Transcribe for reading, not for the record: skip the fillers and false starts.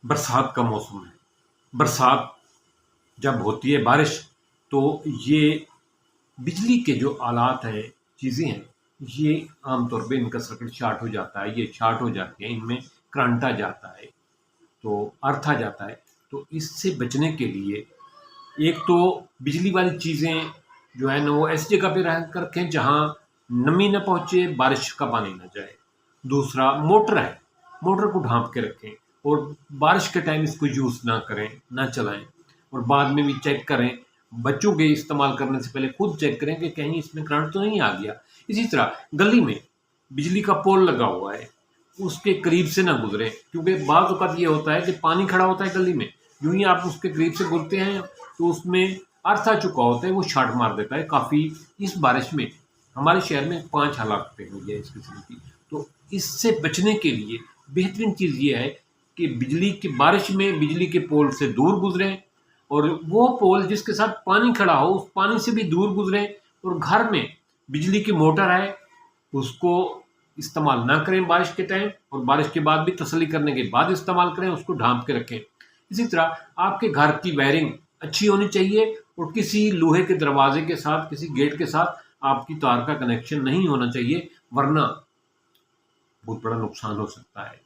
बरसात का मौसम है। बरसात जब होती है बारिश, तो ये बिजली के जो आलात हैं, चीज़ें हैं, ये आमतौर पे इनका सर्किट शॉर्ट हो जाता है, ये शॉर्ट हो जाते हैं, इनमें करंट आ जाता है, तो अर्थ आ जाता है। तो इससे बचने के लिए एक तो बिजली वाली चीज़ें जो है ना वो ऐसी जगह पे रह कर रखें जहाँ नमी ना पहुँचे, बारिश का पानी ना जाए। दूसरा मोटर है, मोटर को ढाँप के रखें और बारिश के टाइम इसको यूज़ ना करें, ना चलाएँ और बाद में भी चेक करें। बच्चों के इस्तेमाल करने से पहले खुद चेक करें कि कहीं इसमें करंट तो नहीं आ गया। इसी तरह गली में बिजली का पोल लगा हुआ है, उसके करीब से ना गुजरें, क्योंकि बाज़ औक़ात ये होता है कि पानी खड़ा होता है गली में, यूं ही आप उसके करीब से गुजरते हैं तो उसमें अर्थ आ चुका होता है, वो शॉट मार देता है। काफ़ी इस बारिश में हमारे शहर में 5 हलाकतें हुई है इस किस्म की। तो इससे बचने के लिए बेहतरीन चीज़ ये है कि बिजली की बारिश में बिजली के पोल से दूर गुजरें और वो पोल जिसके साथ पानी खड़ा हो उस पानी से भी दूर गुजरें और घर में बिजली की मोटर है उसको इस्तेमाल ना करें बारिश के टाइम, और बारिश के बाद भी तसल्ली करने के बाद इस्तेमाल करें, उसको ढाँप के रखें। इसी तरह आपके घर की वायरिंग अच्छी होनी चाहिए और किसी लोहे के दरवाजे के साथ, किसी गेट के साथ आपकी तार का कनेक्शन नहीं होना चाहिए, वरना बहुत बड़ा नुकसान हो सकता है।